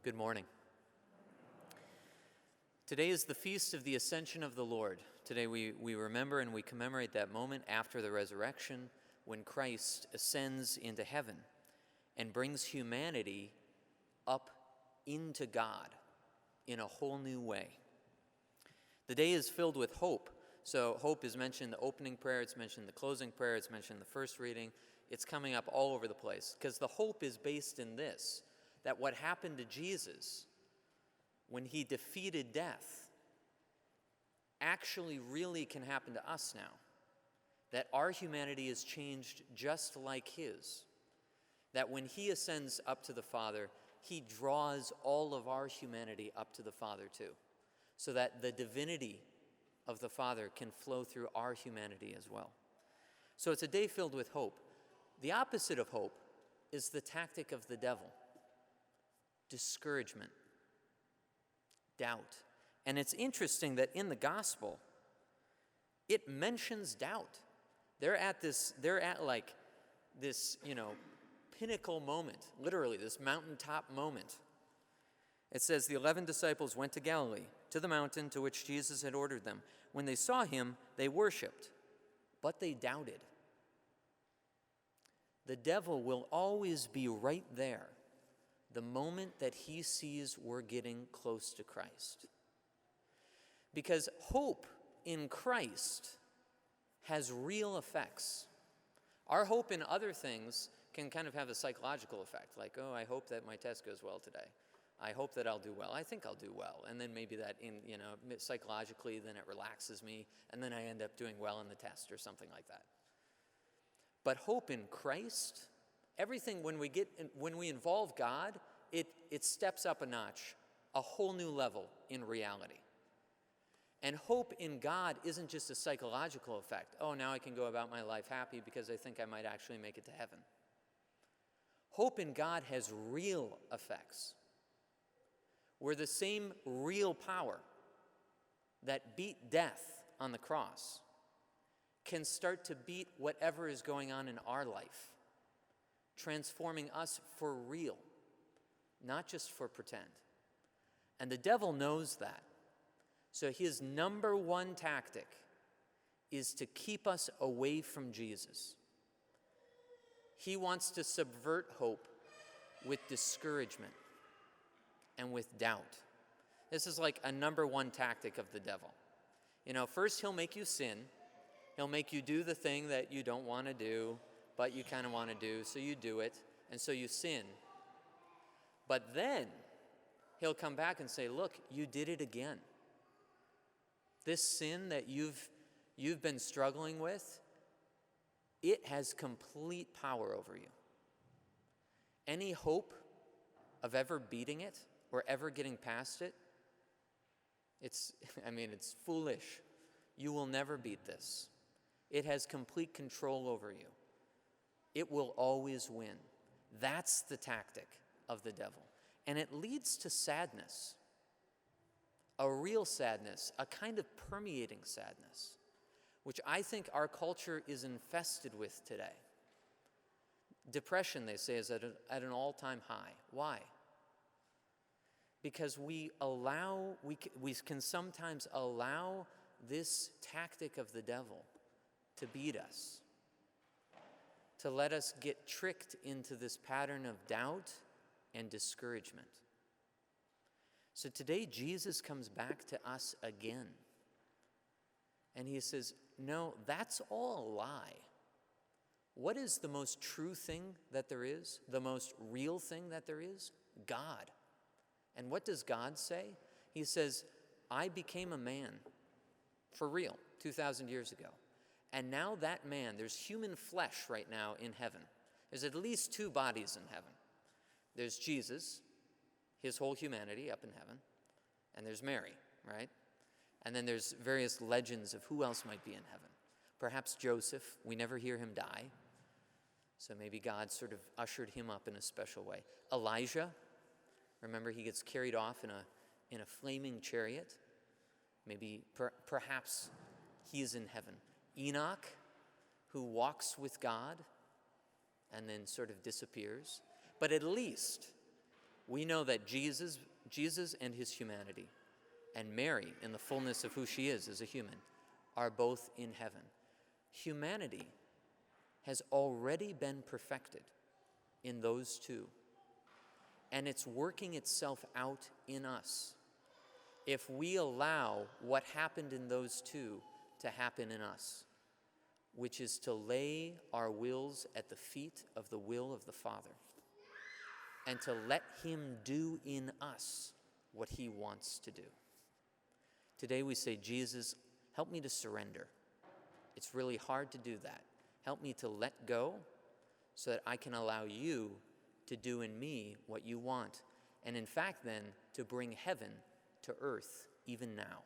Good morning. Today is the feast of the Ascension of the Lord. Today we remember and we commemorate that moment after the resurrection when Christ ascends into heaven and brings humanity up into God in a whole new way. The day is filled with hope. So hope is mentioned in the opening prayer, it's mentioned in the closing prayer, it's mentioned in the first reading. It's coming up all over the place because the hope is based in this, that what happened to Jesus when he defeated death actually really can happen to us now. That our humanity is changed just like his. That when he ascends up to the Father, he draws all of our humanity up to the Father too. So that the divinity of the Father can flow through our humanity as well. So it's a day filled with hope. The opposite of hope is the tactic of the devil. Discouragement, doubt. And it's interesting that in the gospel, it mentions doubt. They're at this pinnacle moment, literally this mountaintop moment. It says, the 11 disciples went to Galilee, to the mountain to which Jesus had ordered them. When they saw him, they worshiped, but they doubted. The devil will always be right there the moment that he sees we're getting close to Christ. Because hope in Christ has real effects. Our hope in other things can kind of have a psychological effect, like, oh, I hope that my test goes well today. I hope that I'll do well. I think I'll do well. And then maybe that, psychologically, then it relaxes me, and then I end up doing well in the test or something like that. But hope in Christ, everything, when we involve God, it steps up a notch, a whole new level in reality. And hope in God isn't just a psychological effect. Oh, now I can go about my life happy because I think I might actually make it to heaven. Hope in God has real effects, where the same real power that beat death on the cross can start to beat whatever is going on in our life, transforming us for real, not just for pretend. And the devil knows that. So his number one tactic is to keep us away from Jesus. He wants to subvert hope with discouragement and with doubt. This is like a number one tactic of the devil. First he'll make you sin. He'll make you do the thing that you don't want to do, but you kind of want to do, so you do it, and so you sin. But then he'll come back and say, look, you did it again. This sin that you've been struggling with, it has complete power over you. Any hope of ever beating it or ever getting past it, it's foolish. You will never beat this. It has complete control over you. It will always win. That's the tactic of the devil. And it leads to sadness, a real sadness, a kind of permeating sadness, which I think our culture is infested with today. Depression, they say, is at an all-time high. Why? Because we can sometimes allow this tactic of the devil to beat us, to let us get tricked into this pattern of doubt and discouragement. So today, Jesus comes back to us again. And he says, no, that's all a lie. What is the most true thing that there is? The most real thing that there is? God. And what does God say? He says, I became a man for real 2,000 years ago. And now that man, there's human flesh right now in heaven. There's at least two bodies in heaven. There's Jesus, his whole humanity up in heaven, and there's Mary, right? And then there's various legends of who else might be in heaven. Perhaps Joseph, we never hear him die, so maybe God sort of ushered him up in a special way. Elijah, remember he gets carried off in a flaming chariot. Maybe perhaps he is in heaven. Enoch, who walks with God and then sort of disappears. But at least We know that Jesus and his humanity, and Mary in the fullness of who she is as a human, are both in heaven. Humanity has already been perfected in those two, and it's working itself out in us if we allow what happened in those two to happen in us, which is to lay our wills at the feet of the will of the Father and to let him do in us what he wants to do. Today we say, Jesus, help me to surrender. It's really hard to do that. Help me to let go so that I can allow you to do in me what you want, and in fact then to bring heaven to earth even now.